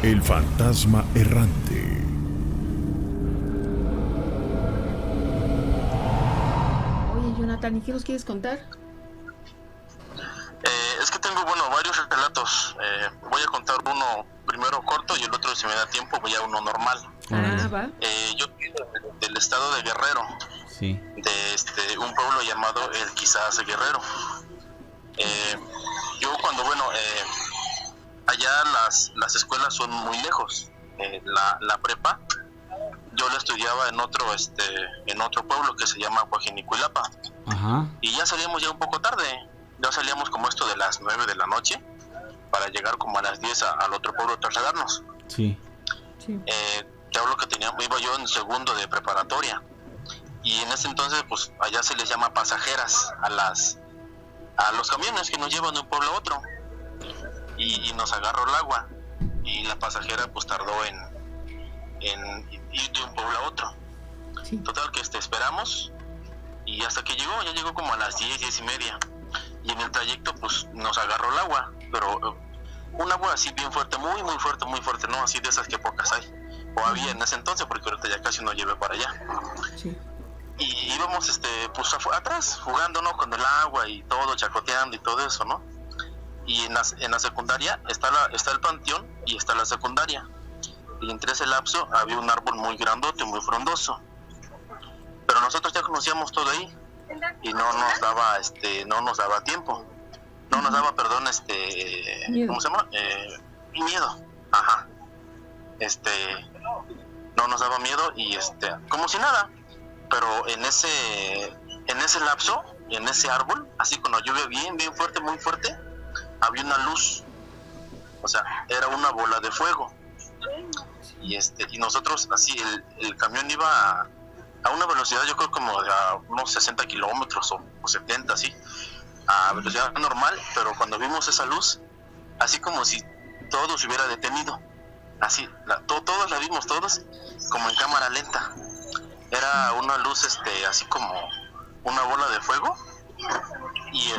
El fantasma errante. Oye, Jonathan, ¿y qué nos quieres contar? Es que tengo, varios relatos. Voy a contar uno primero corto y el otro, si me da tiempo, voy a uno normal. Va. Yo del estado de Guerrero, Sí. de un pueblo llamado El Quizás Guerrero. Yo cuando, allá las escuelas son muy lejos. La prepa, yo la estudiaba en otro pueblo que se llama Coajinicuilapa. Ajá. Y ya salíamos ya un poco tarde. Ya salíamos como esto de las 9 de la noche para llegar como a las 10 al otro pueblo a trasladarnos. Sí. Te hablo que iba yo en segundo de preparatoria. Y en ese entonces, pues allá se les llama pasajeras a los camiones que nos llevan de un pueblo a otro. Y nos agarró el agua. Y la pasajera pues tardó en ir de un pueblo a otro. Sí. Total que esperamos. Y hasta que ya llegó como a las 10 y media. Y en el trayecto pues nos agarró el agua, pero un agua así bien fuerte, muy fuerte, no así de esas que pocas hay, o había en ese entonces, porque ahorita ya casi no llevé para allá. Sí. Y íbamos pues atrás, jugando, ¿no? Con el agua y todo, chacoteando y todo eso, ¿no? Y en la secundaria está el panteón y está la secundaria. Y entre ese lapso había un árbol muy grandote, muy frondoso. Pero nosotros ya conocíamos todo ahí. Y no nos daba tiempo, no nos daba, perdón, miedo. ¿Cómo se llama? Miedo, ajá, no nos daba miedo y como si nada, pero en ese lapso, en ese árbol, así cuando llueve bien fuerte, muy fuerte, había una luz, o sea, era una bola de fuego, y nosotros así, el camión iba a una velocidad, yo creo como a unos 60 kilómetros o 70, así, a velocidad normal, pero cuando vimos esa luz, así como si todo se hubiera detenido, así, todos la vimos, todos, como en cámara lenta. Era una luz, así como una bola de fuego, y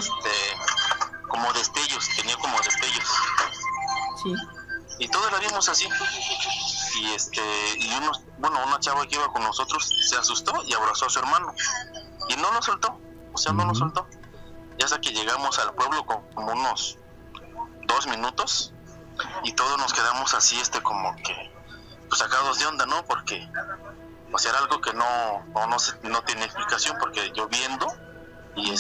como destellos, tenía como destellos. Sí. Y todos la vimos así. Y una chava que iba con nosotros se asustó y abrazó a su hermano. Y no lo soltó, no lo soltó. Ya hasta que llegamos al pueblo como unos 2 minutos y todos nos quedamos así, como que, pues sacados de onda, ¿no? Porque, pues era algo que no tiene explicación, porque lloviendo y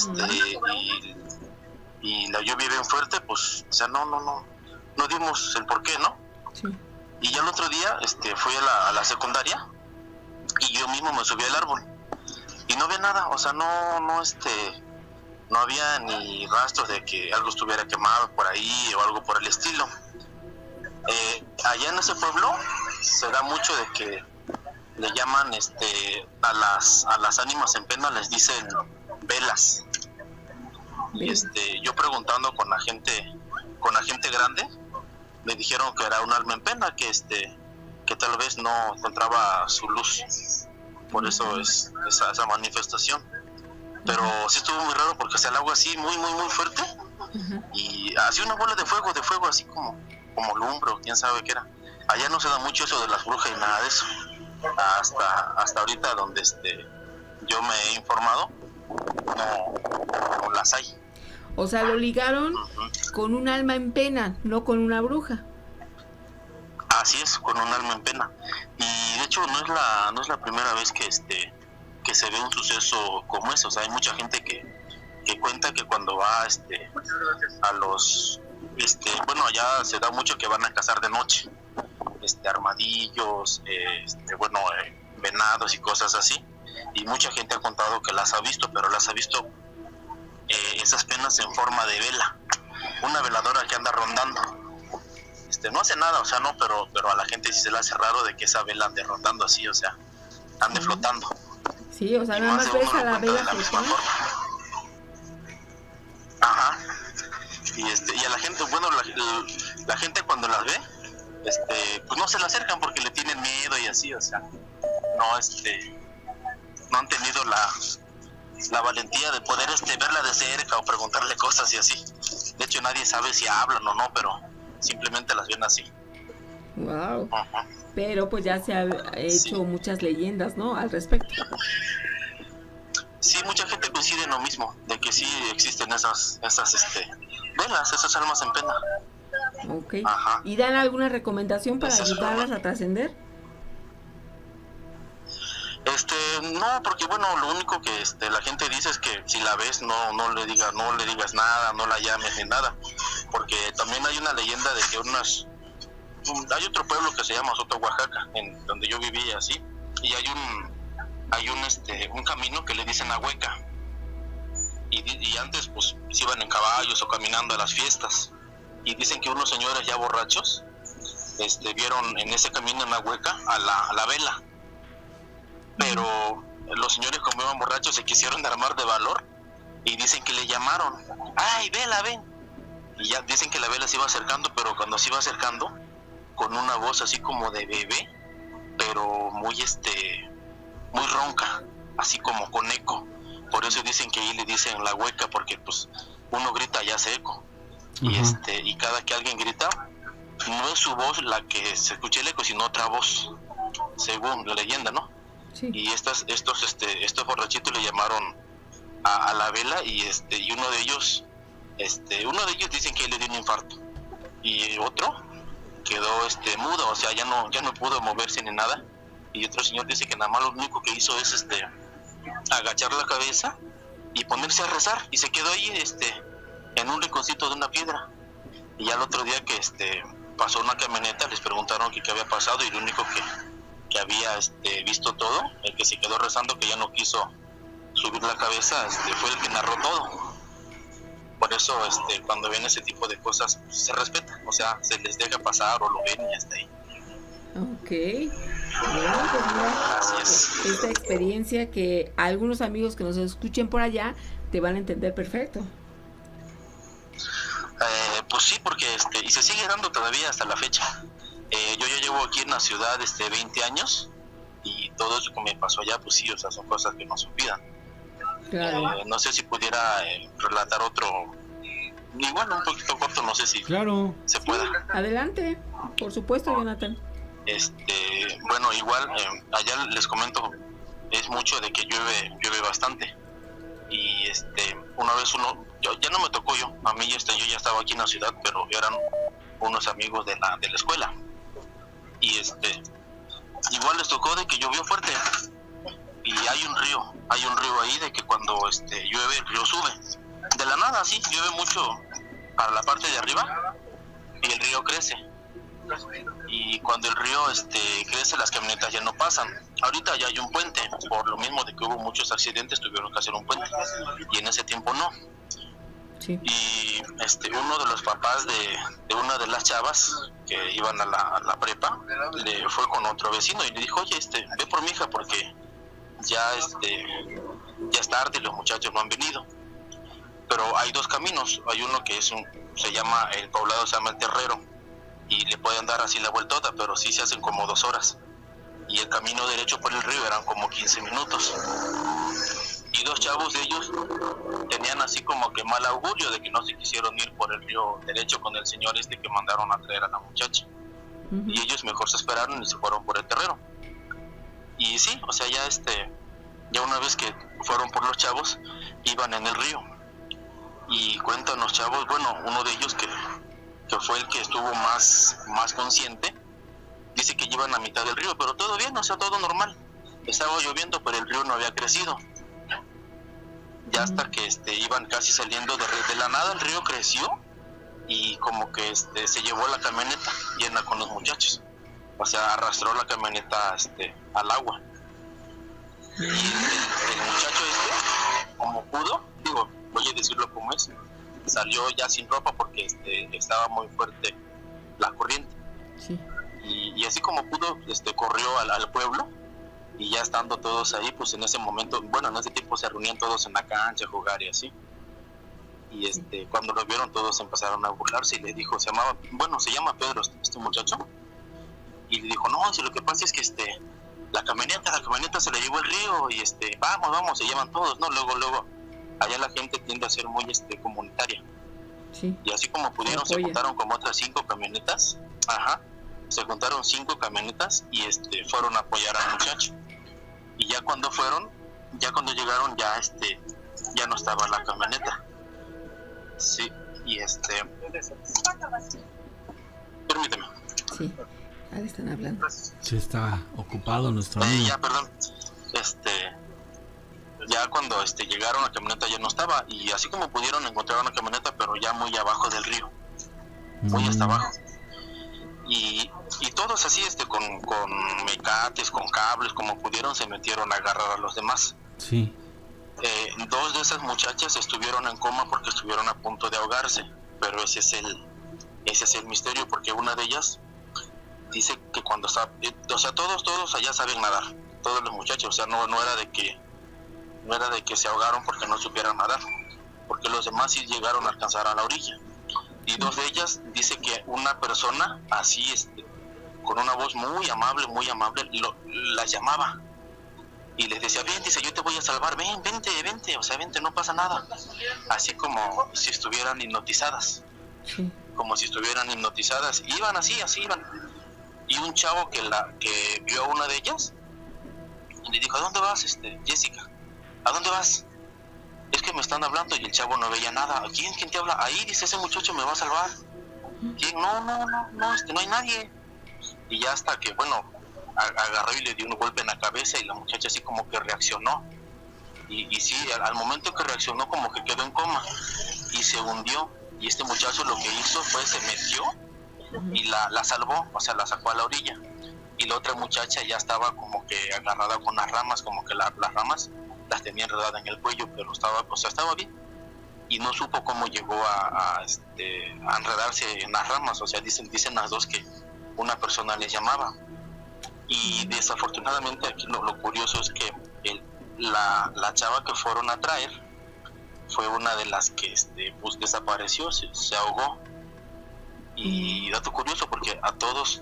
la lluvia bien fuerte, pues, no dimos el porqué, ¿no? Sí. Y ya el otro día fui a la secundaria y yo mismo me subí al árbol y no había nada, no había ni rastros de que algo estuviera quemado por ahí o algo por el estilo. Allá en ese pueblo se da mucho de que le llaman a las ánimas en pena, les dicen velas. Y yo preguntando con la gente grande, me dijeron que era un alma en pena, que tal vez no encontraba su luz, por eso es esa manifestación. Pero sí estuvo muy raro porque el agua así muy fuerte, y así una bola de fuego así como lumbre, quién sabe qué era. Allá no se da mucho eso de las brujas y nada de eso, hasta ahorita donde yo me he informado, no las hay. O sea, lo ligaron con un alma en pena, no con una bruja. Así es, con un alma en pena. Y de hecho no es la primera vez que se ve un suceso como ese. O sea, hay mucha gente que cuenta que cuando va a los allá se da mucho que van a cazar de noche, armadillos, venados y cosas así. Y mucha gente ha contado que las ha visto, pero las ha visto esas penas en forma de vela, una veladora que anda rondando. No hace nada, pero a la gente sí se le hace raro de que esa vela ande rondando así, ande flotando. Sí, o sea, nada más ves a la vela flotando. Ajá. Y a la gente, la gente cuando las ve, pues no se le acercan porque le tienen miedo y así, no han tenido la valentía de poder verla de cerca o preguntarle cosas y así. De hecho nadie sabe si hablan o no, pero simplemente las ven así. Wow. Ajá. Pero pues ya se han hecho Sí. muchas leyendas, ¿no? Al respecto. Sí, mucha gente coincide en lo mismo, de que sí existen esas velas, esas almas en pena. Ok. Ajá. ¿Y dan alguna recomendación para Esa es ayudarlas una. a trascender? No, porque bueno, lo único que la gente dice es que si la ves no le digas nada, no la llames ni nada, porque también hay una leyenda de que hay otro pueblo que se llama Soto, Oaxaca, en donde yo vivía así, y hay un camino que le dicen Ahueca, y antes pues se iban en caballos o caminando a las fiestas, y dicen que unos señores ya borrachos vieron en ese camino en Ahueca a la vela, pero los señores, como iban borrachos, se quisieron armar de valor y dicen que le llamaron, ¡ay, vela, ven! Y ya dicen que la vela se iba acercando, pero cuando se iba acercando, con una voz así como de bebé, pero muy ronca, así como con eco. Por eso dicen que ahí le dicen la hueca, porque pues uno grita y hace eco. Y cada que alguien grita, no es su voz la que se escucha el eco, sino otra voz, según la leyenda, ¿no? Sí. Y estos borrachitos le llamaron a la vela, y uno de ellos dicen que le dio un infarto, y otro quedó mudo, o sea, ya no pudo moverse ni nada, y otro señor dice que nada más lo único que hizo es agachar la cabeza y ponerse a rezar, y se quedó ahí en un rinconcito de una piedra. Y ya el otro día que pasó una camioneta, les preguntaron que qué había pasado, y lo único que había visto todo, el que se quedó rezando, que ya no quiso subir la cabeza, fue el que narró todo. Por eso cuando ven ese tipo de cosas, pues, se respeta, o sea, se les deja pasar o lo ven y hasta ahí. Ok. Bueno, pues mira, Así es. esta experiencia que algunos amigos que nos escuchen por allá te van a entender perfecto. Pues sí, porque y se sigue dando todavía hasta la fecha. Yo ya llevo aquí en la ciudad 20 años, y todo eso que me pasó allá, pues sí, o sea, son cosas que no se olvidan. Claro. No sé si pudiera relatar otro, igual un poquito corto, no sé si Claro. se pueda. Adelante, por supuesto, Jonathan. Bueno, igual allá les comento, es mucho de que llueve bastante, y una vez ya no me tocó a mí yo ya estaba aquí en la ciudad, pero eran unos amigos de la escuela, y igual les tocó de que llovió fuerte, y hay un río ahí, de que cuando llueve el río sube de la nada, así llueve mucho para la parte de arriba y el río crece, y cuando el río crece, las camionetas ya no pasan. Ahorita ya hay un puente, por lo mismo de que hubo muchos accidentes, tuvieron que hacer un puente, y en ese tiempo no. Sí. Y uno de los papás de una de las chavas que iban a la prepa, le fue con otro vecino y le dijo, oye, ve por mi hija, porque ya es tarde y los muchachos no han venido. Pero hay dos caminos, hay uno que el poblado se llama El Terrero, y le pueden dar así la vueltota, pero sí se hacen como 2 horas, y el camino derecho por el río eran como 15 minutos, y 2 chavos de ellos tenían así como que mal augurio de que no se quisieron ir por el río derecho con el señor que mandaron a traer a la muchacha, y ellos mejor se esperaron y se fueron por El Terrero. Y sí, o sea, ya una vez que fueron por los chavos, iban en el río, y cuentan los chavos, bueno, uno de ellos que fue el que estuvo más consciente, dice que iban a mitad del río, pero todo bien, o sea, todo normal. Estaba lloviendo, pero el río no había crecido. Ya hasta que iban casi saliendo de la nada, el río creció, y como que se llevó la camioneta llena con los muchachos. O sea, arrastró la camioneta al agua. Y el muchacho como pudo, voy a decirlo como es, salió ya sin ropa porque estaba muy fuerte la corriente. Sí. Y así como pudo, corrió al pueblo, y ya estando todos ahí, pues en ese momento, bueno, en ese tiempo se reunían todos en la cancha a jugar y así. Y cuando lo vieron, todos empezaron a burlarse, y le dijo, se llama Pedro este muchacho, y le dijo, no, si lo que pasa es que la camioneta se la llevó el río, y vamos, se llevan todos, ¿no? Luego allá la gente tiende a ser muy comunitaria. Sí. Y así como pudieron, se juntaron como otras 5 camionetas, ajá, se juntaron 5 camionetas y fueron a apoyar al muchacho. Y ya cuando llegaron, ya no estaba la camioneta. Sí, y permíteme. Sí, ahí están hablando. Sí, está ocupado nuestro amigo. Ya, perdón. Ya cuando llegaron, la camioneta ya no estaba, y así como pudieron encontrar una camioneta, pero ya muy abajo del río, muy hasta abajo. Y todos así, con mecates, con cables, como pudieron, se metieron a agarrar a los demás. Sí. 2 de esas muchachas estuvieron en coma porque estuvieron a punto de ahogarse, pero ese es el misterio, porque una de ellas dice que cuando está, todos allá saben nadar, todos los muchachos, no era de que se ahogaron porque no supieran nadar, porque los demás sí llegaron a alcanzar a la orilla. Y 2 de ellas dice que una persona así, con una voz muy amable, las llamaba y les decía: ven, dice, yo te voy a salvar, ven, vente, vente, no pasa nada. Así como si estuvieran hipnotizadas. Sí. Como si estuvieran hipnotizadas. Iban así iban. Y un chavo que vio a una de ellas le dijo: ¿a dónde vas, Jessica? ¿A dónde vas? Es que me están hablando. Y el chavo no veía nada. ¿Quién te habla? Ahí, dice, ese muchacho me va a salvar. ¿Quién? No, no hay nadie. Y ya hasta que, agarró y le dio un golpe en la cabeza, y la muchacha así como que reaccionó. Y sí, al momento que reaccionó, como que quedó en coma y se hundió. Y este muchacho lo que hizo fue se metió y la salvó, la sacó a la orilla. Y la otra muchacha ya estaba como que agarrada con las ramas, como que las ramas las tenía enredadas en el cuello, pero estaba bien. Y no supo cómo llegó a enredarse en las ramas. Dicen las 2 que una persona les llamaba. Y desafortunadamente aquí lo curioso es que la chava que fueron a traer fue una de las que desapareció, se ahogó. Y dato curioso, porque a todos,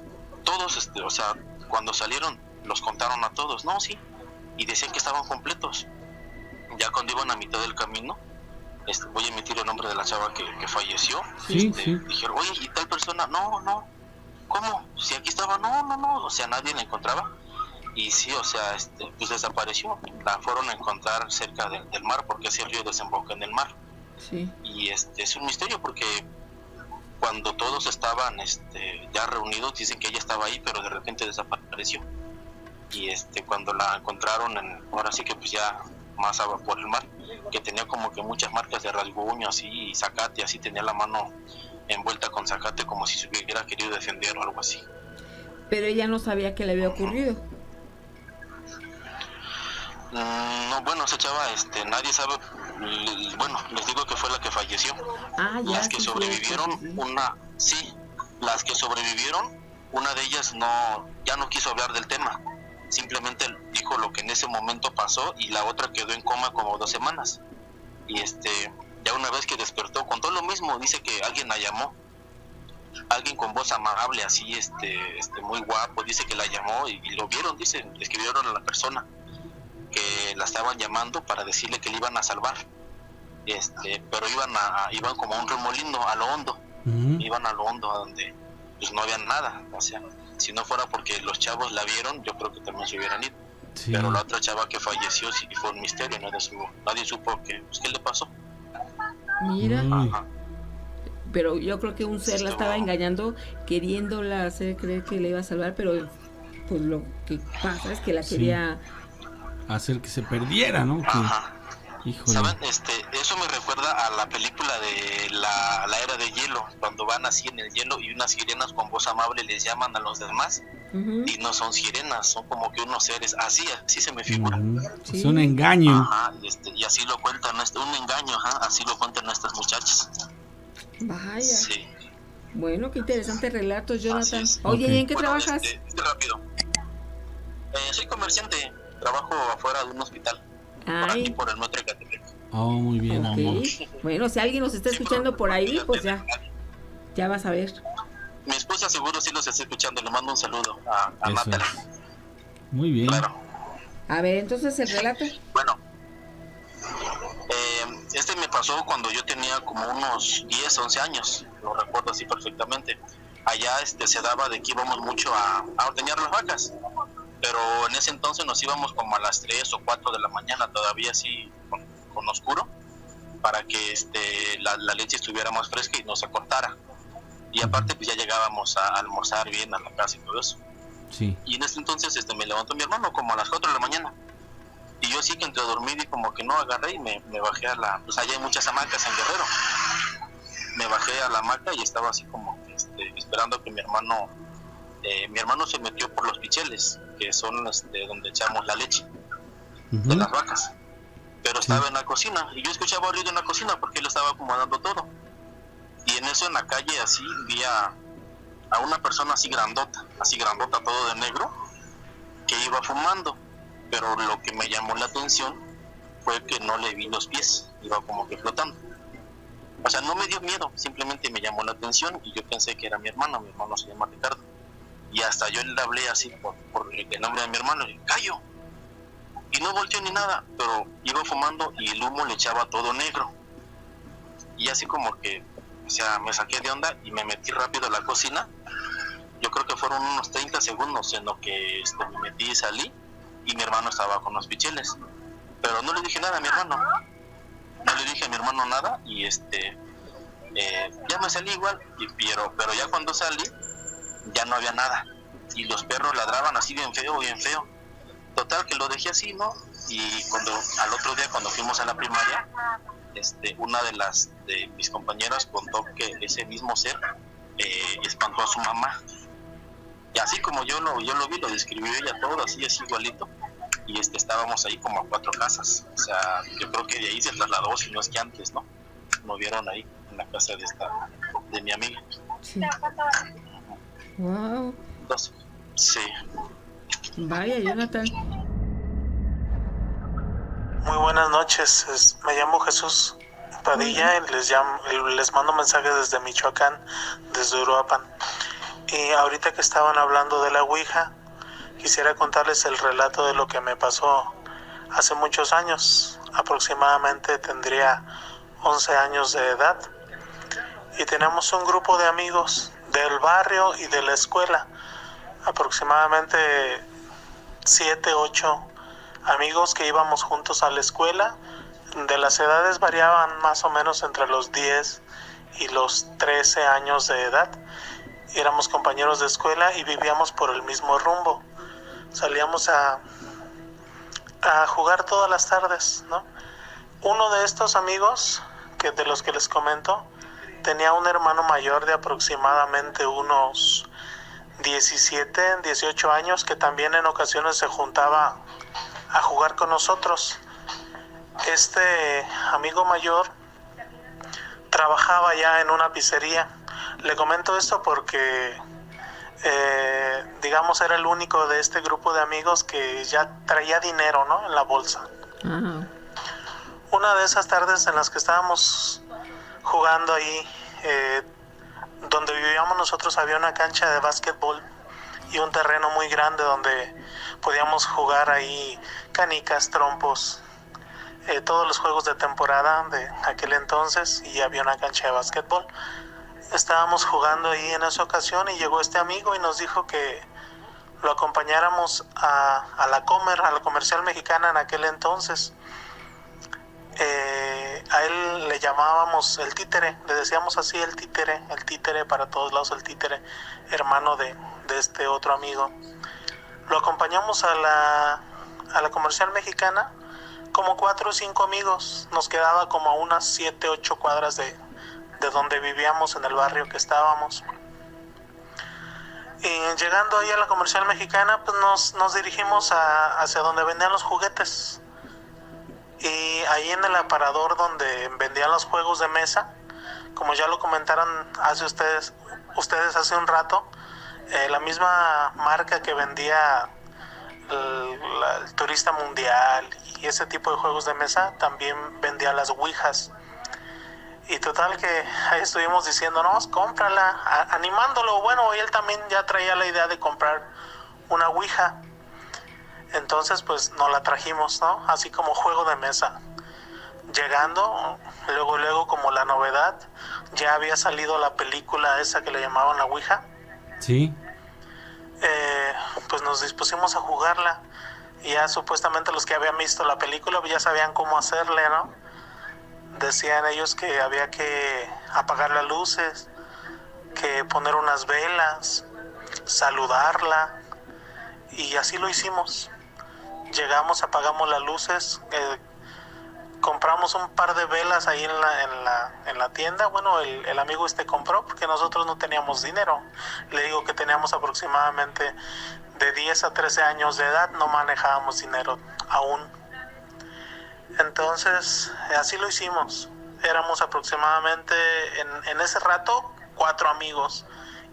cuando salieron los contaron a todos, no, sí, y decían que estaban completos. Ya cuando iban a mitad del camino, voy a emitir el nombre de la chava que falleció. Sí. Dijeron: oye, ¿y tal persona? No, ¿cómo? Si aquí estaba, no, nadie la encontraba. Y sí, pues desapareció. La fueron a encontrar cerca del mar, porque ese río desemboca en el mar. Sí. Y es un misterio, porque cuando todos estaban ya reunidos, dicen que ella estaba ahí, pero de repente desapareció. Y cuando la encontraron, ahora sí que pues ya más abajo por el mar, que tenía como que muchas marcas de rasguño así, y zacate, así tenía la mano envuelta con zacate, como si se hubiera querido defender o algo así. Pero ella no sabía que le había ocurrido. No, esa chava, nadie sabe. Les digo que fue la que falleció. Ya. Las que sobrevivieron, las que sobrevivieron, una de ellas ya no quiso hablar del tema. Simplemente dijo lo que en ese momento pasó, y la otra quedó en coma como 2 semanas. Y ya una vez que despertó, contó lo mismo. Dice que alguien la llamó, alguien con voz amable, así, muy guapo. Dice que la llamó y lo vieron, dice, le escribieron a la persona que la estaban llamando para decirle que le iban a salvar. Pero iban como a un remolino, a lo hondo. Iban a lo hondo, a donde pues no había nada. Si no fuera porque los chavos la vieron, yo creo que también se hubieran ido. Sí. Pero la otra chava que falleció sí fue un misterio, nadie supo qué le pasó. Mira. Pero yo creo que un ser la estaba engañando, queriéndola hacer creer que le iba a salvar, pero pues lo que pasa es que la quería hacer que se perdiera, ¿no? Ajá. Híjole. ¿Saben? Eso me recuerda a la película de la era de hielo, cuando van así en el hielo y unas sirenas con voz amable les llaman a los demás. Y no son sirenas, son como que unos seres, así se me figura. Sí. Es un engaño. Ajá, y así lo cuentan, un engaño, así lo cuentan estas muchachas. Vaya. Sí. Bueno, qué interesante relato, Jonathan. Oye, ¿y en qué trabajas? Rápido. Soy comerciante, trabajo afuera de un hospital. Por aquí, por el metro de Catepec. Oh, muy bien. Okay. Bueno, si alguien nos está escuchando por ahí, pues ya vas a ver. Mi esposa seguro sí los está escuchando. Le mando un saludo a Natalia. Muy bien. Claro. A ver, entonces el relato. Bueno, me pasó cuando yo tenía como unos 10, 11 años. Lo recuerdo así perfectamente. allá se daba de que íbamos mucho a ordeñar las vacas, pero en ese entonces nos íbamos como a las 3 o 4 de la mañana, todavía así con oscuro, para que la leche estuviera más fresca y no se cortara. Y aparte pues ya llegábamos a almorzar bien a la casa y todo eso. Sí. Y en ese entonces me levantó mi hermano como a las 4 de la mañana. Y yo sí que entre dormir y como que no agarré y me bajé pues allá hay muchas hamacas en Guerrero. Me bajé a la hamaca y estaba así como esperando que mi hermano se metió por los picheles, que son donde echamos la leche de las vacas. Pero estaba en la cocina y yo escuchaba ruido en la cocina porque él estaba acomodando todo. Y en eso en la calle así vi a una persona así grandota, todo de negro, que iba fumando. Pero lo que me llamó la atención fue que no le vi los pies, iba como que flotando. O sea, no me dio miedo, simplemente me llamó la atención y yo pensé que era mi hermano se llama Ricardo. Y hasta yo le hablé así por el nombre de mi hermano, y Cayo. Y no volteó ni nada, pero iba fumando y el humo le echaba todo negro. Y así como que, o sea, me saqué de onda y me metí rápido a la cocina. Yo creo que fueron unos 30 segundos en lo que me metí y salí, y mi hermano estaba con los picheles. Pero no le dije nada a mi hermano. No le dije a mi hermano nada y ya me salí igual, pero ya cuando salí ya no había nada. Y los perros ladraban así bien feo, bien feo. Total que lo dejé así, ¿no? Y al otro día cuando fuimos a la primaria, una de mis compañeras contó que ese mismo ser espantó a su mamá. Y así como yo lo vi, lo describió ella todo, así igualito. Y estábamos ahí como a 4 casas. O sea, yo creo que de ahí se trasladó, si no es que antes, ¿no? Nos vieron ahí, en la casa de mi amiga. Sí. Wow. Entonces, sí. Vaya, Jonathan. Muy buenas noches, me llamo Jesús Padilla y les mando mensajes desde Michoacán, desde Uruapan. Y ahorita que estaban hablando de la Ouija, quisiera contarles el relato de lo que me pasó hace muchos años. Aproximadamente tendría 11 años de edad. Y tenemos un grupo de amigos del barrio y de la escuela. Aproximadamente 7, 8 amigos que íbamos juntos a la escuela. De las edades variaban más o menos entre los 10 y los 13 años de edad. Éramos compañeros de escuela y vivíamos por el mismo rumbo. Salíamos a jugar todas las tardes, ¿no? Uno de estos amigos, de los que les comento, tenía un hermano mayor de aproximadamente unos 17, 18 años, que también en ocasiones se juntaba a jugar con nosotros. Este amigo mayor trabajaba ya en una pizzería. Le comento esto porque digamos era el único de este grupo de amigos que ya traía dinero, ¿no?, en la bolsa. Una de esas tardes en las que estábamos jugando ahí, donde vivíamos nosotros, había una cancha de básquetbol y un terreno muy grande donde podíamos jugar ahí canicas, trompos, todos los juegos de temporada de aquel entonces, y había una cancha de básquetbol. Estábamos jugando ahí en esa ocasión y llegó este amigo y nos dijo que lo acompañáramos a la Comercial Mexicana en aquel entonces. A él le llamábamos el títere, le decíamos así, el títere para todos lados, el títere, hermano de este otro amigo. Lo acompañamos a la Comercial Mexicana, como 4 o 5 amigos. Nos quedaba como a unas 7, 8 cuadras de donde vivíamos, en el barrio que estábamos. Y llegando ahí a la Comercial Mexicana, pues nos dirigimos hacia donde vendían los juguetes. Y ahí en el aparador donde vendían los juegos de mesa, como ya lo comentaron ustedes hace un rato, la misma marca que vendía el Turista Mundial y ese tipo de juegos de mesa, también vendía las ouijas. Y total que ahí estuvimos diciendo, no, cómprala, animándolo. Bueno, y él también ya traía la idea de comprar una ouija. Entonces pues nos la trajimos, ¿no?, así como juego de mesa. Llegando, luego como la novedad, ya había salido la película esa que le llamaban la ouija, Sí. Pues nos dispusimos a jugarla. Y ya supuestamente los que habían visto la película ya sabían cómo hacerle, ¿no? Decían ellos que había que apagar las luces, que poner unas velas, saludarla, y así lo hicimos. Llegamos, apagamos las luces, compramos un par de velas ahí en la tienda. Bueno, el amigo compró porque nosotros no teníamos dinero. Le digo que teníamos aproximadamente de 10 a 13 años de edad, no manejábamos dinero aún. Entonces, así lo hicimos. Éramos aproximadamente, en ese rato, 4 amigos.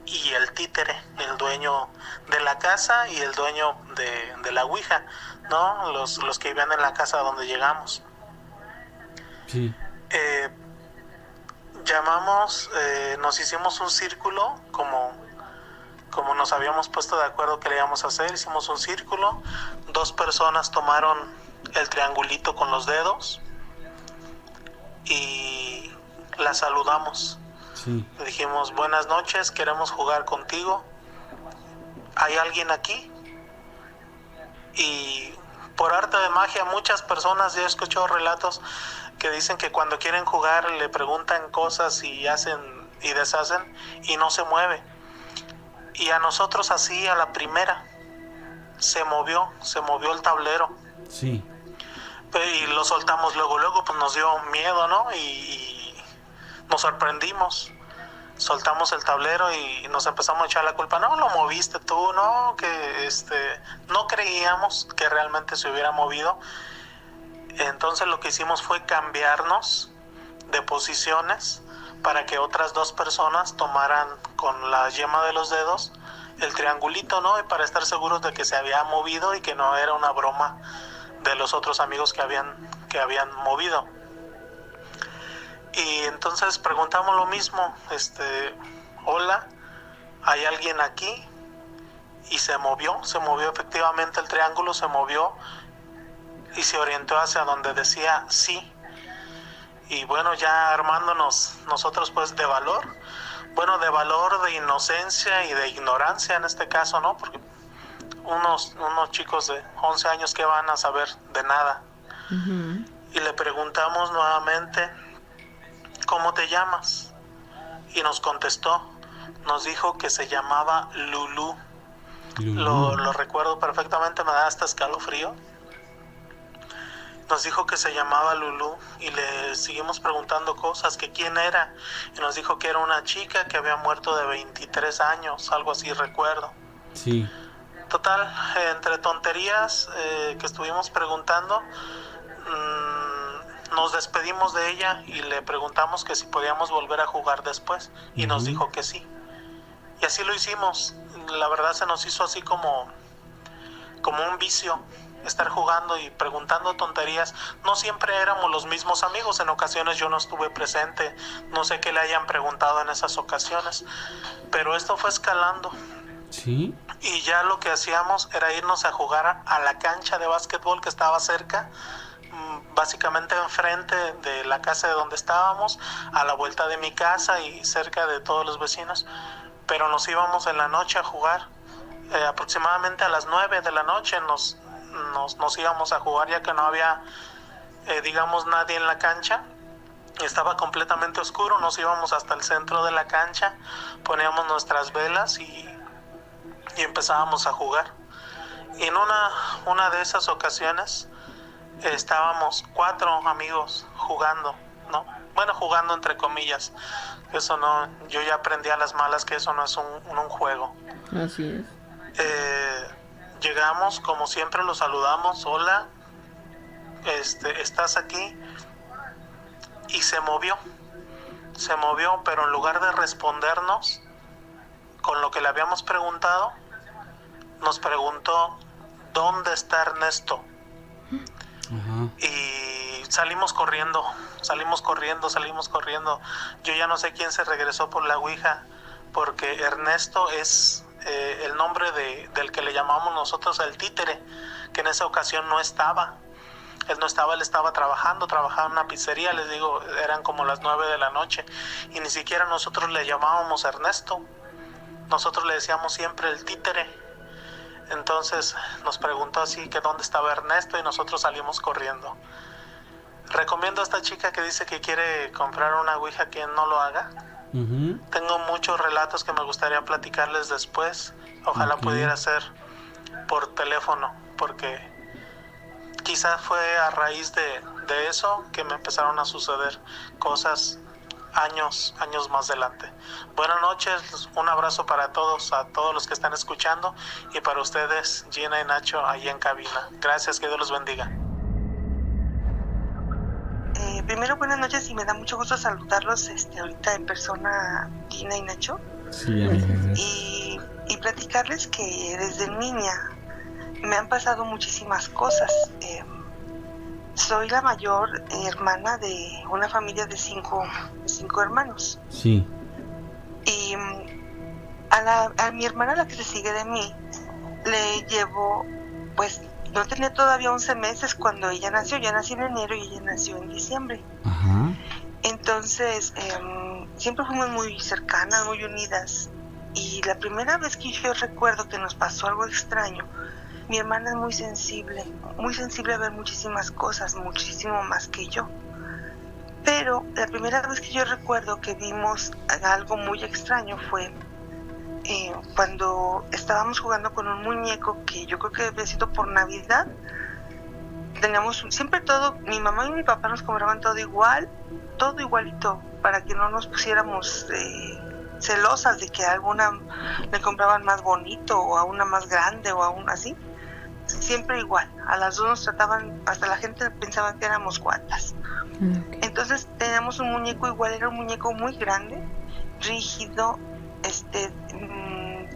Y el títere, el dueño de la casa y el dueño de la ouija, ¿no? Los que vivían en la casa donde llegamos. Sí. Llamamos, nos hicimos un círculo, como nos habíamos puesto de acuerdo que le íbamos a hacer. Hicimos un círculo, 2 personas tomaron el triangulito con los dedos y la saludamos. Sí. Le dijimos: buenas noches, queremos jugar contigo. ¿Hay alguien aquí? Y por arte de magia, muchas personas, ya he escuchado relatos que dicen que cuando quieren jugar le preguntan cosas y hacen y deshacen y no se mueve. Y a nosotros así, a la primera, se movió el tablero. Sí. Y lo soltamos luego, pues nos dio miedo, ¿no? Y nos sorprendimos. Soltamos el tablero y nos empezamos a echar la culpa. No, lo moviste tú, no, que no creíamos que realmente se hubiera movido. Entonces lo que hicimos fue cambiarnos de posiciones para que otras 2 personas tomaran con la yema de los dedos el triangulito, ¿no? Y para estar seguros de que se había movido y que no era una broma de los otros amigos que habían movido. Y entonces preguntamos lo mismo, hola, ¿hay alguien aquí? Y se movió efectivamente el triángulo, se movió y se orientó hacia donde decía sí. Y bueno, ya armándonos nosotros pues de valor, de inocencia y de ignorancia en este caso, ¿no? Porque unos chicos de 11 años que van a saber de nada. Uh-huh. Y le preguntamos nuevamente: ¿cómo te llamas? Y nos contestó, nos dijo que se llamaba Lulú. Lo recuerdo perfectamente, me da hasta escalofrío. Nos dijo que se llamaba Lulú y le seguimos preguntando cosas, que quién era, y nos dijo que era una chica que había muerto de 23 años, algo así recuerdo. Sí. Total, entre tonterías que estuvimos preguntando, nos despedimos de ella y le preguntamos que si podíamos volver a jugar después, y nos dijo que sí. Y así lo hicimos. La verdad se nos hizo así como un vicio, estar jugando y preguntando tonterías. No siempre éramos los mismos amigos, en ocasiones yo no estuve presente, no sé qué le hayan preguntado en esas ocasiones, pero esto fue escalando. Sí. Y ya lo que hacíamos era irnos a jugar a la cancha de básquetbol que estaba cerca, básicamente enfrente de la casa de donde estábamos, a la vuelta de mi casa y cerca de todos los vecinos. Pero nos íbamos en la noche a jugar, aproximadamente a las 9 de la noche nos íbamos a jugar, ya que no había nadie en la cancha. Estaba completamente oscuro, nos íbamos hasta el centro de la cancha, poníamos nuestras velas y empezábamos a jugar. Y en una de esas ocasiones estábamos 4 amigos jugando, ¿no? Bueno, jugando entre comillas. Eso no, yo ya aprendí a las malas que eso no es un juego. Así es. Llegamos, como siempre los saludamos: hola, ¿estás aquí? Y se movió, pero en lugar de respondernos con lo que le habíamos preguntado, nos preguntó: ¿dónde está Ernesto? Ajá. Y salimos corriendo. Yo ya no sé quién se regresó por la ouija, porque Ernesto es el nombre del que le llamamos nosotros el títere, que en esa ocasión no estaba. Él no estaba, él estaba trabajando en una pizzería, les digo, eran como las 9 de la noche, y ni siquiera nosotros le llamábamos Ernesto, nosotros le decíamos siempre el títere. Entonces nos preguntó así que dónde estaba Ernesto y nosotros salimos corriendo. Recomiendo a esta chica que dice que quiere comprar una ouija que no lo haga. Tengo muchos relatos que me gustaría platicarles después. Ojalá pudiera ser por teléfono, porque quizás fue a raíz de eso que me empezaron a suceder cosas años más adelante. Buenas noches, un abrazo para todos, a todos los que están escuchando, y para ustedes, Gina y Nacho, ahí en cabina. Gracias, que Dios los bendiga. Primero, buenas noches, y me da mucho gusto saludarlos ahorita en persona, Gina y Nacho. Sí, amiga. Y platicarles que desde niña me han pasado muchísimas cosas. Soy la mayor hermana de una familia de cinco hermanos. Sí. Y a mi hermana, la que se sigue de mí, le llevo, pues, no tenía todavía 11 meses cuando ella nació. Yo nací en enero y ella nació en diciembre. Ajá. Entonces, siempre fuimos muy cercanas, muy unidas. Y la primera vez que yo recuerdo que nos pasó algo extraño, mi hermana es muy sensible a ver muchísimas cosas, muchísimo más que yo. Pero la primera vez que yo recuerdo que vimos algo muy extraño fue cuando estábamos jugando con un muñeco que yo creo que había sido por Navidad. Teníamos siempre todo, mi mamá y mi papá nos compraban todo igualito, para que no nos pusiéramos celosas de que a alguna le compraban más bonito o a una más grande o a una así. Siempre igual, a las dos nos trataban, hasta la gente pensaba que éramos cuatas. Entonces teníamos un muñeco igual, era un muñeco muy grande, rígido,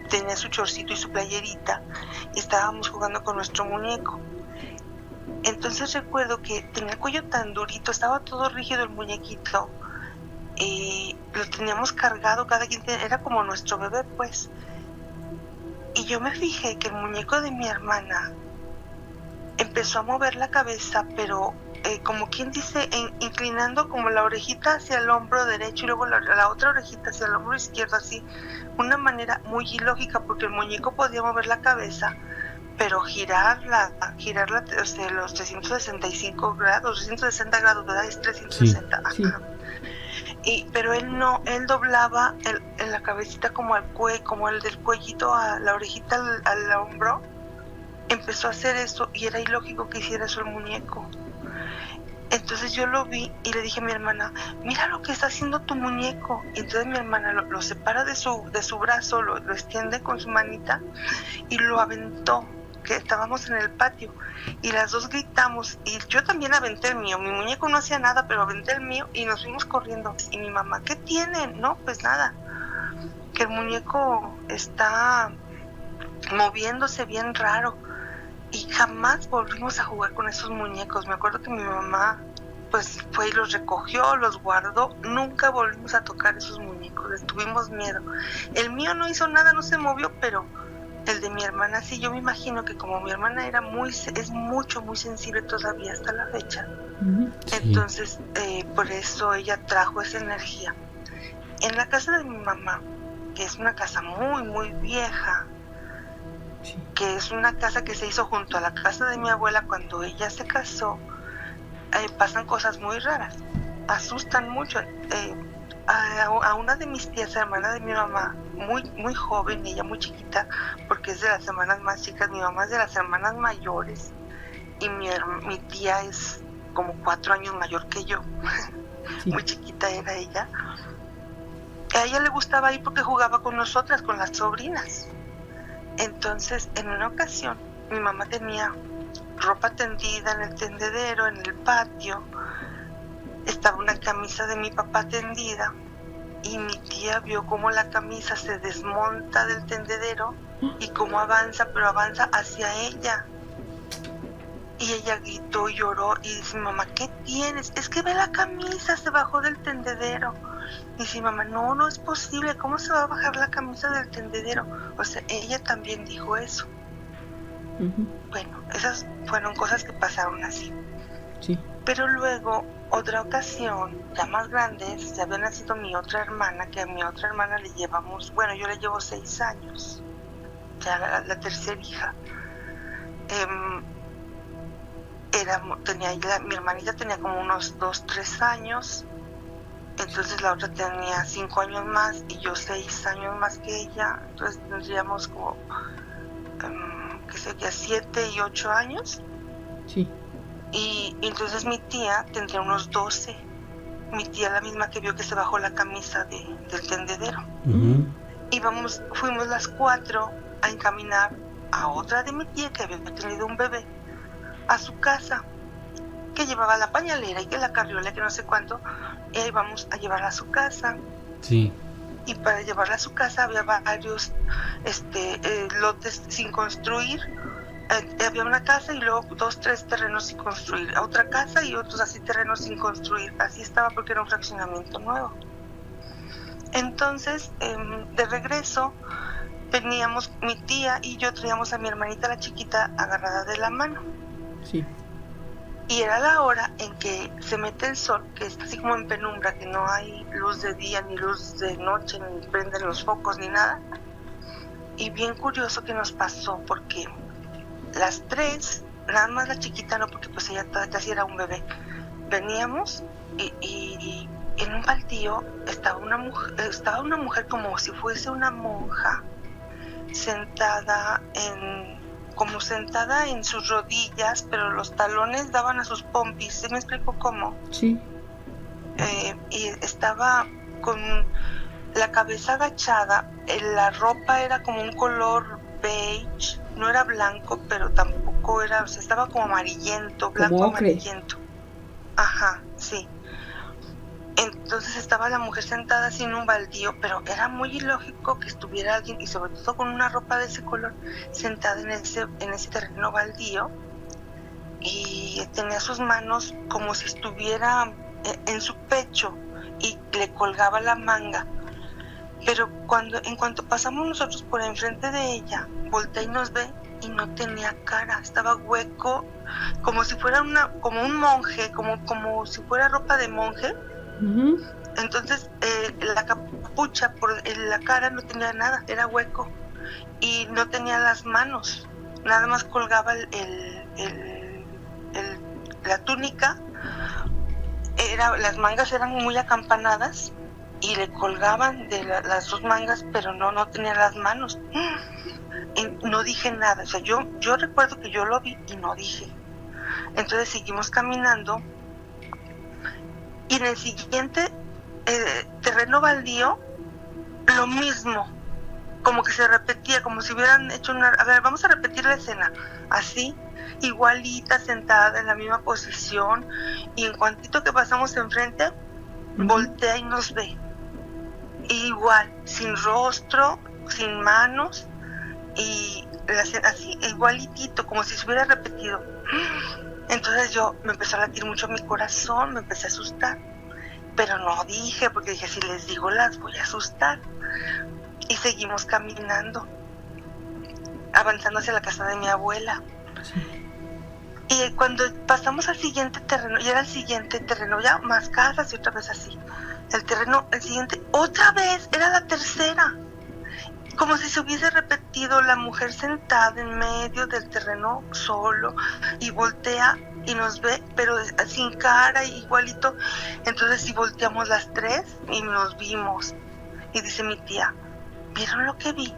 tenía su chorcito y su playerita, y estábamos jugando con nuestro muñeco. Entonces recuerdo que tenía el cuello tan durito, estaba todo rígido el muñequito, y lo teníamos cargado, cada quien era como nuestro bebé, pues. Y yo me fijé que el muñeco de mi hermana empezó a mover la cabeza, pero como quien dice, inclinando como la orejita hacia el hombro derecho y luego la otra orejita hacia el hombro izquierdo, así, una manera muy ilógica, porque el muñeco podía mover la cabeza, pero girarla, o sea, los 365 grados, 360 grados, ¿verdad? Es 360, sí. Ajá. Pero él no, él doblaba la cabecita como al cuello, como el del cuellito a la orejita al hombro. Empezó a hacer eso y era ilógico que hiciera eso el muñeco. Entonces yo lo vi y le dije a mi hermana, mira lo que está haciendo tu muñeco. Y entonces mi hermana lo separa de su brazo, lo extiende con su manita y lo aventó, que estábamos en el patio, y las dos gritamos, y yo también aventé el mío. Mi muñeco no hacía nada, pero aventé el mío y nos fuimos corriendo. Y mi mamá, ¿qué tiene? No, pues nada, que el muñeco está moviéndose bien raro. Y jamás volvimos a jugar con esos muñecos. Me acuerdo que mi mamá pues fue y los recogió, los guardó. Nunca volvimos a tocar esos muñecos, les tuvimos miedo. El mío no hizo nada, no se movió, pero el de mi hermana sí. Yo me imagino que como mi hermana muy sensible todavía hasta la fecha, entonces por eso ella trajo esa energía. En la casa de mi mamá, que es una casa muy vieja, que es una casa que se hizo junto a la casa de mi abuela cuando ella se casó, pasan cosas muy raras, asustan mucho. A una de mis tías, hermana de mi mamá, muy joven, ella muy chiquita, porque es de las hermanas más chicas, mi mamá es de las hermanas mayores, y mi tía es como 4 años mayor que yo, muy chiquita era ella. A ella le gustaba ir porque jugaba con nosotras, con las sobrinas. Entonces, en una ocasión, mi mamá tenía ropa tendida en el tendedero, en el patio. Estaba una camisa de mi papá tendida y mi tía vio cómo la camisa se desmonta del tendedero y cómo avanza, pero avanza hacia ella. Y ella gritó y lloró y dice, mamá, ¿qué tienes? Es que ve la camisa, se bajó del tendedero. Y dice, mamá, no es posible, ¿cómo se va a bajar la camisa del tendedero? O sea, ella también dijo eso. Bueno, esas fueron cosas que pasaron así. Sí. Pero luego, otra ocasión, ya más grandes, ya había nacido mi otra hermana, que a mi otra hermana le llevamos, bueno, yo le llevo 6 años, ya la tercera hija. Mi hermanita tenía como unos 2, 3 años, entonces la otra tenía 5 años más y yo 6 años más que ella, entonces tendríamos como, qué sé yo, 7 y 8 años. Sí. Y entonces mi tía tendría unos 12, mi tía la misma que vio que se bajó la camisa del tendedero. Ujú. Y fuimos las 4 a encaminar a otra de mi tía que había tenido un bebé a su casa, que llevaba la pañalera y que la carriola, que no sé cuánto, y ahí vamos a llevarla a su casa. Sí. Y para llevarla a su casa había varios lotes sin construir. Había una casa y luego 2, 3 terrenos sin construir, otra casa y otros así terrenos sin construir. Así estaba porque era un fraccionamiento nuevo. Entonces, de regreso, veníamos, mi tía y yo traíamos a mi hermanita la chiquita agarrada de la mano. Sí. Y era la hora en que se mete el sol, que está así como en penumbra, que no hay luz de día, ni luz de noche, ni prenden los focos, ni nada. Y bien curioso que nos pasó, porque las 3, nada más la chiquita no, porque pues ella casi era un bebé, veníamos y en un baldío estaba una mujer como si fuese una monja, sentada en sus rodillas, pero los talones daban a sus pompis. ¿Sí me explico cómo? Sí. Y estaba con la cabeza agachada, la ropa era como un color beige, no era blanco, pero tampoco era, o sea, estaba como amarillento, blanco amarillento. Ajá, sí. Entonces estaba la mujer sentada así en un baldío, pero era muy ilógico que estuviera alguien, y sobre todo con una ropa de ese color, sentada en ese terreno baldío, y tenía sus manos como si estuviera en su pecho y le colgaba la manga. Pero en cuanto pasamos nosotros por enfrente de ella, voltea y nos ve y no tenía cara, estaba hueco, como si fuera como un monje, como si fuera ropa de monje. Uh-huh. Entonces la capucha por la cara no tenía nada, era hueco y no tenía las manos, nada más colgaba la túnica, las mangas eran muy acampanadas y le colgaban de las 2 mangas, pero no tenía las manos. Y no dije nada, o sea, yo recuerdo que yo lo vi y no dije. Entonces seguimos caminando y en el siguiente terreno baldío, lo mismo, como que se repetía, como si hubieran hecho a ver, vamos a repetir la escena, así, igualita, sentada en la misma posición, y en cuantito que pasamos enfrente, voltea y nos ve. Igual, sin rostro, sin manos, y así, igualitito, como si se hubiera repetido. Entonces me empezó a latir mucho mi corazón, me empecé a asustar, pero no dije, porque dije, si les digo las voy a asustar. Y seguimos caminando, avanzando hacia la casa de mi abuela. Y cuando pasamos al siguiente terreno, y era el siguiente terreno, ya más casas y otra vez así. El siguiente, otra vez, era la tercera. Como si se hubiese repetido, la mujer sentada en medio del terreno solo, y voltea y nos ve, pero sin cara, igualito. Entonces sí volteamos las 3 y nos vimos. Y dice mi tía, ¿vieron lo que vi?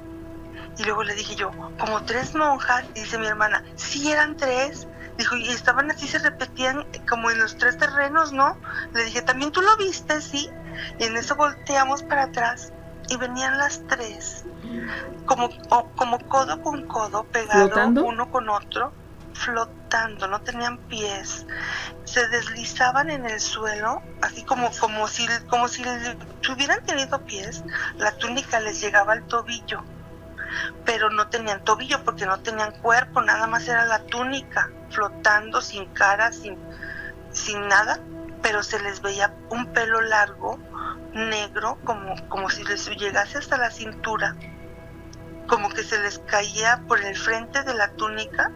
Y luego le dije yo, como 3 monjas. Y dice mi hermana, sí, eran 3. Dijo, y estaban así, se repetían como en los 3 terrenos, ¿no? Le dije, ¿también tú lo viste? Sí. Y en eso volteamos para atrás y venían las 3, como codo con codo, pegado ¿flotando? Uno con otro, flotando, no tenían pies, se deslizaban en el suelo, así como si hubieran tenido pies. La túnica les llegaba al tobillo, pero no tenían tobillo porque no tenían cuerpo, nada más era la túnica, flotando, sin cara, sin nada, pero se les veía un pelo largo, negro, como si les llegase hasta la cintura, como que se les caía por el frente de la túnica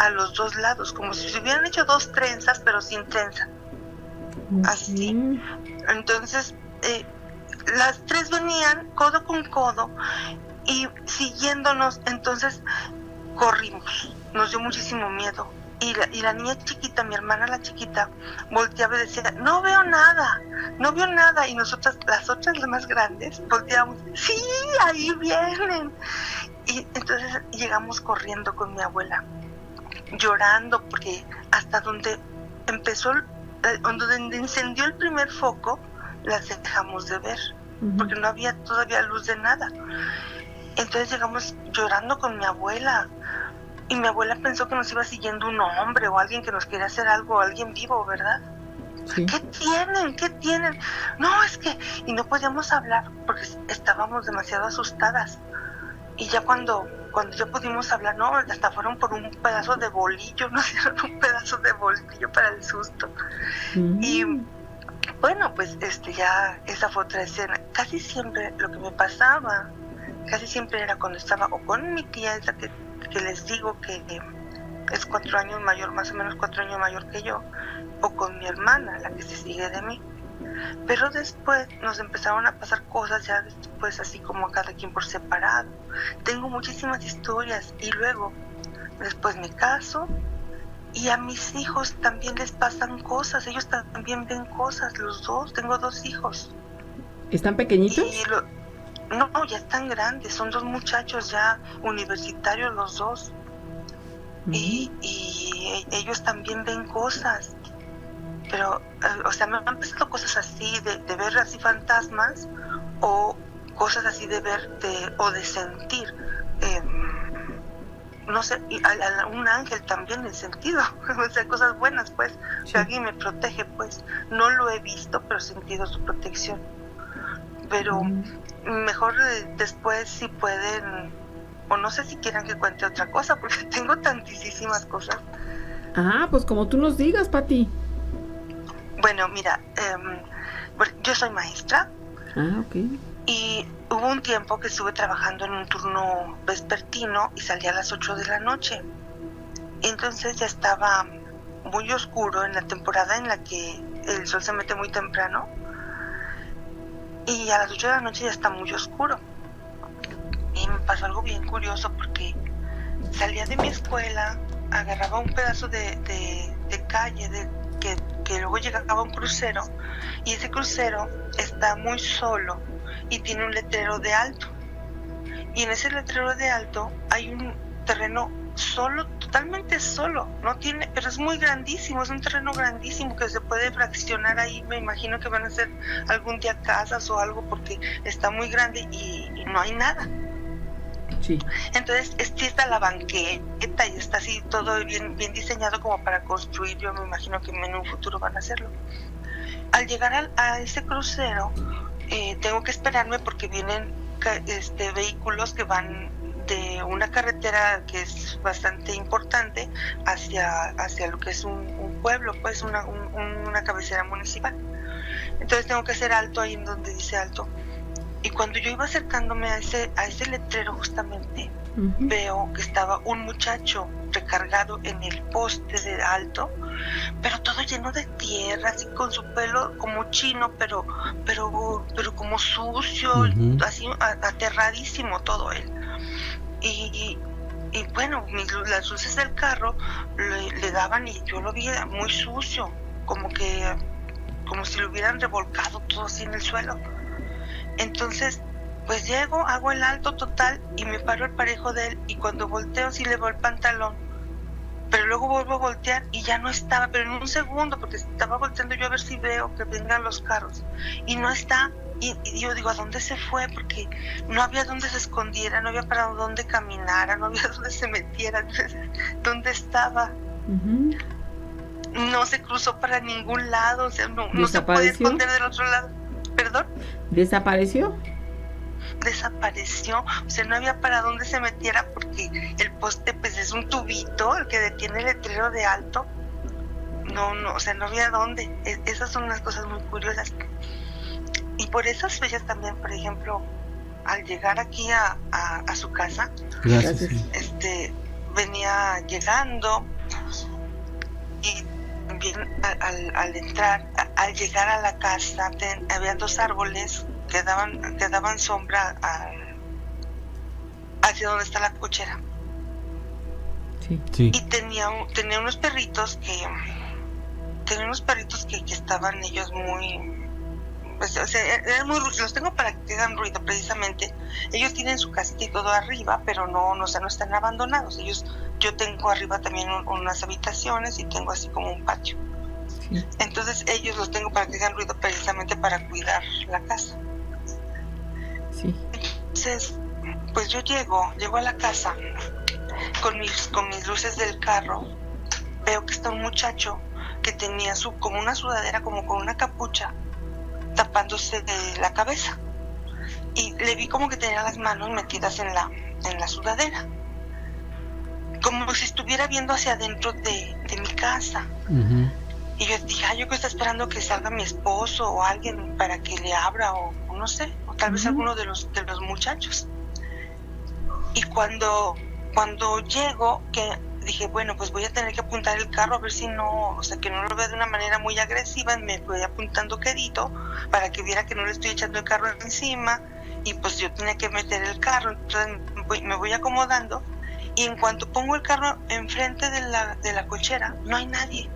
a los dos lados, como si se hubieran hecho dos trenzas, pero sin trenza. Así. Entonces, las tres venían codo con codo y siguiéndonos. Entonces corrimos, nos dio muchísimo miedo. Y la niña chiquita, mi hermana la chiquita, volteaba y decía, no veo nada. Y nosotras, las otras, las más grandes, volteamos, sí, ahí vienen. Y entonces llegamos corriendo con mi abuela, llorando, porque hasta donde empezó, donde encendió el primer foco, las dejamos de ver, porque no había todavía luz de nada. Entonces llegamos llorando con mi abuela. Y mi abuela pensó que nos iba siguiendo un hombre o alguien que nos quería hacer algo, alguien vivo, ¿verdad? Sí. ¿Qué tienen? No, es que... Y no podíamos hablar porque estábamos demasiado asustadas. Y ya cuando ya pudimos hablar, no, hasta fueron por un pedazo de bolillo, nos dieron un pedazo de bolillo para el susto. Y bueno, pues ya esa fue otra escena. Casi siempre lo que me pasaba, era cuando estaba o con mi tía esa que les digo que es 4 años mayor, más o menos 4 años mayor que yo, o con mi hermana, la que se sigue de mí. Pero después nos empezaron a pasar cosas ya después, así como a cada quien por separado. Tengo muchísimas historias y luego, después me caso y a mis hijos también les pasan cosas, ellos también ven cosas, los dos, tengo 2 hijos. ¿Están pequeñitos? No, ya están grandes, son 2 muchachos ya universitarios los 2. Y ellos también ven cosas. Pero, o sea, me han pasado cosas así, de ver así fantasmas, o cosas así de ver o de sentir. No sé, un ángel también en sentido, o sea, cosas buenas, pues. Sí. Que alguien me protege, pues. No lo he visto, pero he sentido su protección. Pero mejor después si pueden, o no sé si quieran que cuente otra cosa, porque tengo tantísimas cosas. Pues como tú nos digas, Pati. Bueno, mira, yo soy maestra. Ok. Y hubo un tiempo que estuve trabajando en un turno vespertino y salía a las 8 de la noche. Entonces ya estaba muy oscuro en la temporada en la que el sol se mete muy temprano. Y a las 8 de la noche ya está muy oscuro. Y me pasó algo bien curioso porque salía de mi escuela, agarraba un pedazo de calle que luego llegaba a un crucero, y ese crucero está muy solo y tiene un letrero de alto. Y en ese letrero de alto hay un terreno solo, totalmente solo, no tiene, pero es muy grandísimo, es un terreno grandísimo que se puede fraccionar ahí. Me imagino que van a hacer algún día casas o algo porque está muy grande y no hay nada. Sí. Entonces sí está la banqueta y está así todo bien diseñado como para construir. Yo me imagino que en un futuro van a hacerlo. Al llegar a ese crucero tengo que esperarme porque vienen vehículos que van de una carretera que es bastante importante hacia lo que es un pueblo, pues una cabecera municipal. Entonces tengo que hacer alto ahí en donde dice alto. Y cuando yo iba acercándome a ese letrero justamente, veo que estaba un muchacho recargado en el poste de alto, pero todo lleno de tierra, así con su pelo como chino, pero como sucio, así aterradísimo todo él. Y bueno, las luces del carro le daban y yo lo vi muy sucio, como si lo hubieran revolcado todo así en el suelo. Entonces, pues llego, hago el alto total y me paro al parejo de él, y cuando volteo sí le veo el pantalón, pero luego vuelvo a voltear y ya no estaba, pero en un segundo, porque estaba volteando yo a ver si veo que vengan los carros, y no está. Y yo digo, ¿a dónde se fue? Porque no había dónde se escondiera, no había para dónde caminara, no había dónde se metiera. ¿Dónde estaba? No se cruzó para ningún lado, o sea, no se puede esconder del otro lado. ¿Perdón? ¿Desapareció? Desapareció, o sea, no había para dónde se metiera porque el poste pues es un tubito, el que detiene el letrero de alto. No, o sea, no había dónde. Esas son unas cosas muy curiosas. Y por esas fechas también, por ejemplo, al llegar aquí a su casa, gracias, venía llegando y también al entrar, al llegar a la casa, había 2 árboles que daban sombra hacia donde está la cochera. Sí. Y tenía unos perritos que estaban ellos muy, pues, o sea, eran muy ruidosos. Los tengo para que hagan ruido precisamente. Ellos tienen su casita y todo arriba, pero no están abandonados. Yo tengo arriba también unas habitaciones y tengo así como un patio. Sí. Entonces ellos los tengo para que hagan ruido precisamente para cuidar la casa. Sí. Entonces, pues yo llego a la casa con mis luces del carro. Veo que está un muchacho que tenía como una sudadera, como con una capucha, tapándose de la cabeza. Y le vi como que tenía las manos metidas en la sudadera, como si estuviera viendo hacia adentro de mi casa. Uh-huh. Y yo dije, yo que está esperando que salga mi esposo o alguien para que le abra, o no sé, o tal vez alguno de los muchachos. Y cuando llego, que dije, bueno, pues voy a tener que apuntar el carro a ver si no, o sea, que no lo vea de una manera muy agresiva. Me voy apuntando quedito para que viera que no le estoy echando el carro encima, y pues yo tenía que meter el carro. Entonces me voy acomodando, y en cuanto pongo el carro enfrente de la cochera, no hay nadie.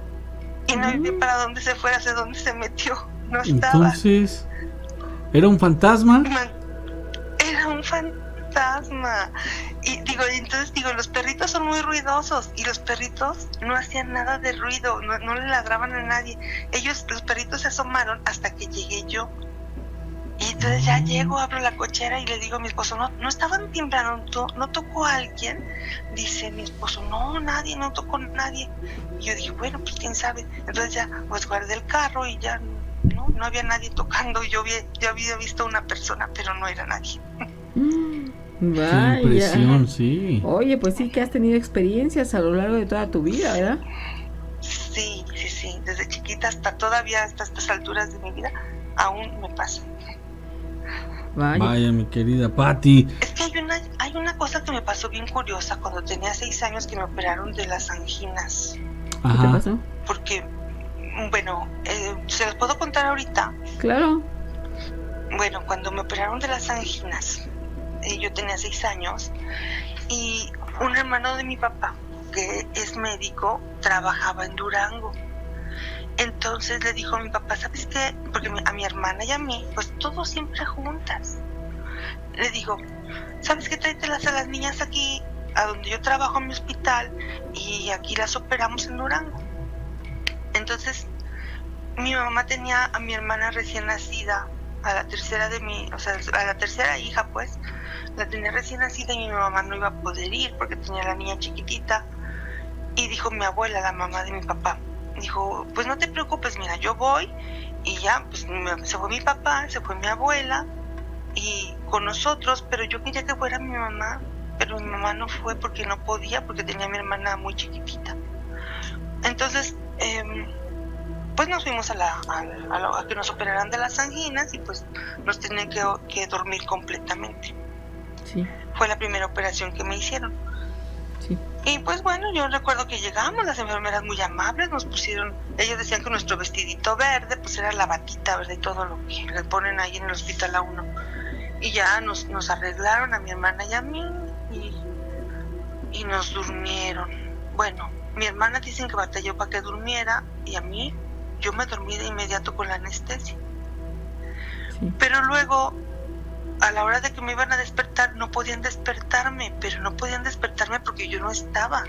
Y no vi para dónde se fuera, hacia dónde se metió. No estaba. Entonces, ¿era un fantasma? Era un fantasma. Y entonces los perritos son muy ruidosos, y los perritos no hacían nada de ruido, no le ladraban a nadie. Los perritos se asomaron hasta que llegué yo. Y entonces ya llego, abro la cochera y le digo a mi esposo, no estaban timbrando, no tocó a alguien. Dice mi esposo, no, nadie, no tocó a nadie. Y yo dije, bueno, pues quién sabe. Entonces ya pues guardé el carro y ya no había nadie tocando. Yo había visto a una persona, pero no era nadie. Vaya. Qué impresión, sí. Oye, pues sí que has tenido experiencias a lo largo de toda tu vida, ¿verdad? Sí. Desde chiquita hasta todavía, hasta estas alturas de mi vida, aún me pasa. Vaya, mi querida Patti. Es que hay una cosa que me pasó bien curiosa cuando tenía 6 años, que me operaron de las anginas. ¿Qué te pasó? Porque, bueno, ¿se los puedo contar ahorita? Claro. Bueno, cuando me operaron de las anginas, yo tenía 6 años, y un hermano de mi papá, que es médico, trabajaba en Durango. Entonces le dijo a mi papá, ¿sabes qué? Porque a mi hermana y a mí, pues todos siempre juntas. Le digo, ¿sabes qué? Tráetelas a las niñas aquí, a donde yo trabajo en mi hospital, y aquí las operamos en Durango. Entonces, mi mamá tenía a mi hermana recién nacida, a la tercera hija, pues, la tenía recién nacida, y mi mamá no iba a poder ir porque tenía a la niña chiquitita. Y dijo mi abuela, la mamá de mi papá, dijo, pues no te preocupes, mira, yo voy. Y ya, pues se fue mi papá, se fue mi abuela y con nosotros, pero yo quería que fuera mi mamá, pero mi mamá no fue porque no podía, porque tenía a mi hermana muy chiquitita. Entonces, pues nos fuimos a que nos operaran de las anginas, y pues nos tenían que dormir completamente. Sí. Fue la primera operación que me hicieron. Sí. Y pues bueno, yo recuerdo que llegamos, las enfermeras muy amables, nos pusieron, ellos decían que nuestro vestidito verde, pues era la batita verde y todo lo que le ponen ahí en el hospital a uno. Y ya nos arreglaron a mi hermana y a mí, y nos durmieron. Bueno, mi hermana dicen que batalló para que durmiera, y a mí, yo me dormí de inmediato con la anestesia. Sí. Pero luego, a la hora de que me iban a despertar, no podían despertarme porque yo no estaba.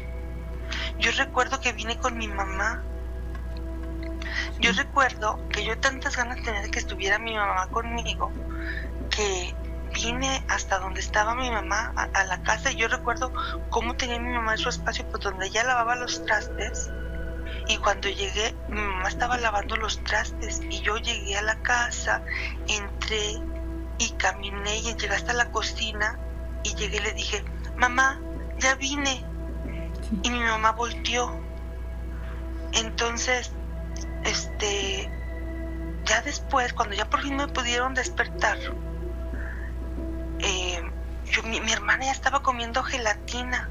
Yo recuerdo que vine con mi mamá. Yo recuerdo que yo tantas ganas tenía de que estuviera mi mamá conmigo, que vine hasta donde estaba mi mamá, a la casa, y yo recuerdo cómo tenía mi mamá en su espacio, pues donde ella lavaba los trastes. Y cuando llegué, mi mamá estaba lavando los trastes, y yo llegué a la casa, entré y caminé y llegué hasta la cocina, y llegué y le dije, mamá, ya vine. Sí. Y mi mamá volteó. Entonces, ya después, cuando ya por fin me pudieron despertar, mi hermana ya estaba comiendo gelatina.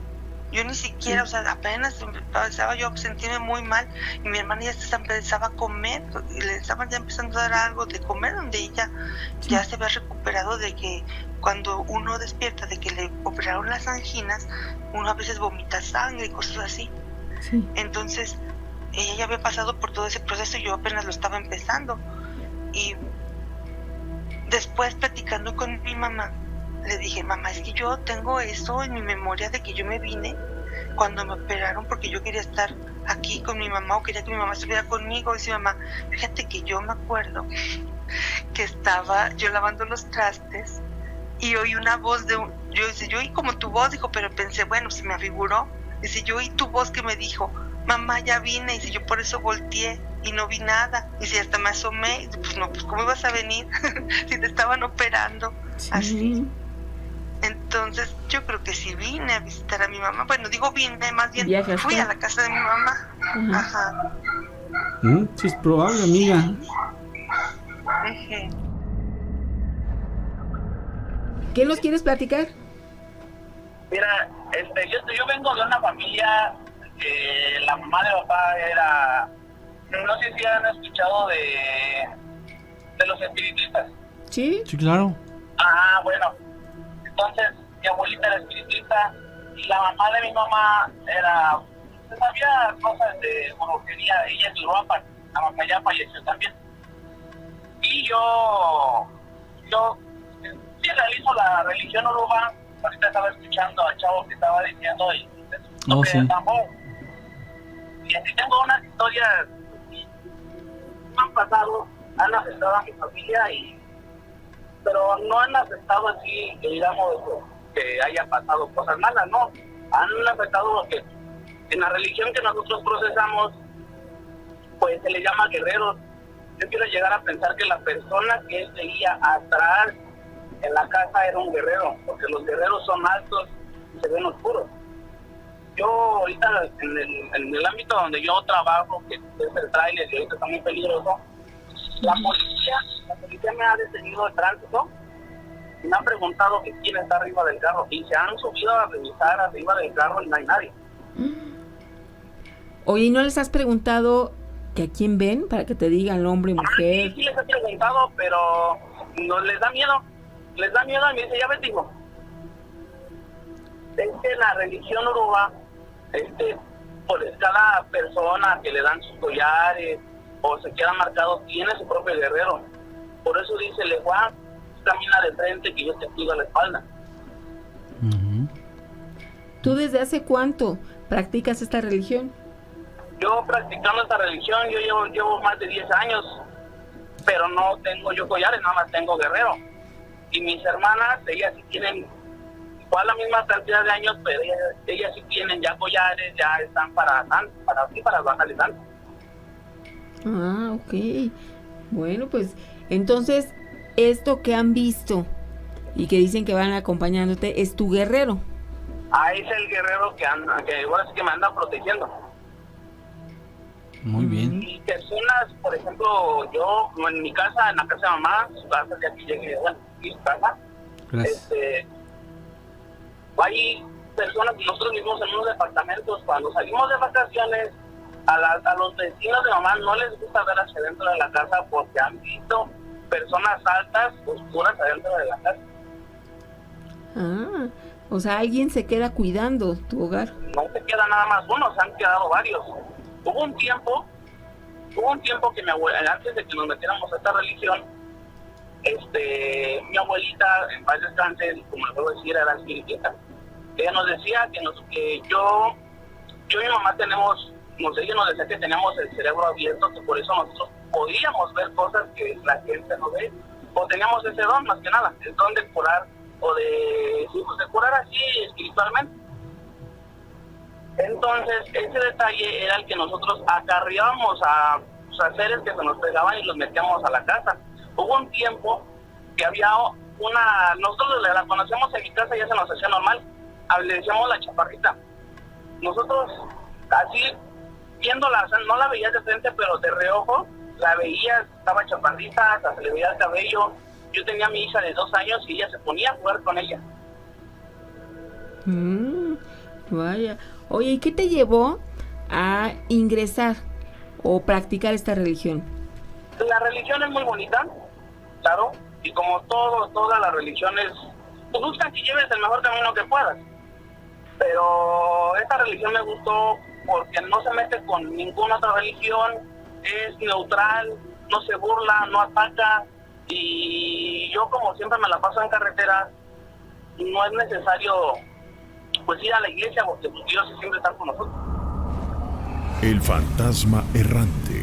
Yo ni siquiera, o sea, apenas empezaba yo a sentirme muy mal y mi hermana ya se empezaba a comer y le estaban ya empezando a dar algo de comer, donde ella ya se había recuperado de que cuando uno despierta de que le operaron las anginas, uno a veces vomita sangre y cosas así. Sí. Entonces, ella ya había pasado por todo ese proceso y yo apenas lo estaba empezando. Y después, platicando con mi mamá, le dije, mamá, es que yo tengo eso en mi memoria de que yo me vine cuando me operaron porque yo quería estar aquí con mi mamá o quería que mi mamá estuviera conmigo. Y dice, mamá, fíjate que yo me acuerdo que estaba yo lavando los trastes y oí una voz yo oí como tu voz, dijo, pero pensé, bueno, se me afiguró. Dice, yo oí tu voz que me dijo, mamá, ya vine. Y dice, yo por eso volteé y no vi nada. Y dice, hasta me asomé. Y dice, pues no, pues ¿cómo ibas a venir si te estaban operando? Sí. Así. Entonces, yo creo que sí vine a visitar a mi mamá. Bueno, digo vine, más bien ¿Viajaste? fui a la casa de mi mamá. Ajá. Sí, es probable, amiga. Ujú. ¿Qué nos quieres platicar? Mira, yo vengo de una familia que la mamá de papá era, no sé si han escuchado de los espiritistas. Sí. Sí, claro. Ah, bueno, entonces mi abuelita era espiritista y la mamá de mi mamá era, pues, sabía cosas de brujería. Ella es de Uruapan, la mamá ya falleció también. Y yo sí realizo la religión uruguaya. Ahorita estaba escuchando al chavo que estaba diciendo y Sí. tambor. Y así tengo unas historias que me han pasado, han afectado a mi familia, pero no han afectado así que digamos que haya pasado cosas malas, no. Han afectado lo que en la religión que nosotros procesamos, pues se le llama guerreros. Yo quiero llegar a pensar que la persona que él veía atrás en la casa era un guerrero, porque los guerreros son altos y se ven oscuros. Yo ahorita en el ámbito donde yo trabajo, que es el tráiler y ahorita está muy peligroso, la policía me ha detenido el tránsito y me han preguntado que quién está arriba del carro y se han subido a revisar arriba del carro y no hay nadie. Oye, ¿y no les has preguntado que a quién ven para que te digan hombre, mujer? Sí les he preguntado, pero no les da miedo. Les da miedo y me dice, ya ves, digo, es que la religión uruguaya, pues cada persona que le dan sus collares o se queda marcado tiene su propio guerrero. Por eso dice, le Juan, camina de frente que yo te cuido la espalda. ¿Tú desde hace cuánto practicas esta religión? Yo practicando esta religión, yo llevo más de 10 años, pero no tengo yo collares, nada más tengo guerrero. Y mis hermanas, ellas sí tienen igual la misma cantidad de años, pero ellas sí tienen ya collares, ya están para bajar el santo. Ah, ok. Bueno, pues entonces esto que han visto y que dicen que van acompañándote es tu guerrero. Ah, es el guerrero que igual es que me anda protegiendo. Muy bien. Y personas, por ejemplo, yo en mi casa, en la casa de mamá, su casa que aquí llegué, bueno, y su casa, Gracias. hay personas, nosotros mismos en unos departamentos, cuando salimos de vacaciones, a los vecinos de mamá no les gusta ver hacia adentro de la casa porque han visto personas altas, oscuras adentro de la casa. Ah, o sea, alguien se queda cuidando tu hogar. No se queda nada más uno, se han quedado varios. Hubo un tiempo que mi abuela, antes de que nos metiéramos a esta religión, mi abuelita, en paz descanse, como le puedo decir, era espiritista. Ella nos decía que yo y mi mamá ella nos decía que teníamos el cerebro abierto, que por eso nosotros podíamos ver cosas que la gente no ve, o teníamos ese don más que nada, el don de curar, o de curar así espiritualmente. Entonces, ese detalle era el que nosotros acarreábamos a seres que se nos pegaban y los metíamos a la casa. Hubo un tiempo que había nosotros la conocemos en mi casa, ya se nos hacía normal, le decíamos la chaparrita. Nosotros, así, viéndola, o sea, no la veías de frente, pero de reojo, la veías, estaba chaparrita, hasta se le veía el cabello. Yo tenía a mi hija de 2 años y ella se ponía a jugar con ella. Vaya. Oye, ¿y qué te llevó a ingresar o practicar esta religión? La religión es muy bonita, claro, y como todas las religiones, pues buscan que lleves el mejor camino que puedas. Pero esta religión me gustó porque no se mete con ninguna otra religión, es neutral, no se burla, no ataca, y yo como siempre me la paso en carretera, no es necesario pues ir a la iglesia porque Dios siempre está con nosotros. El fantasma errante.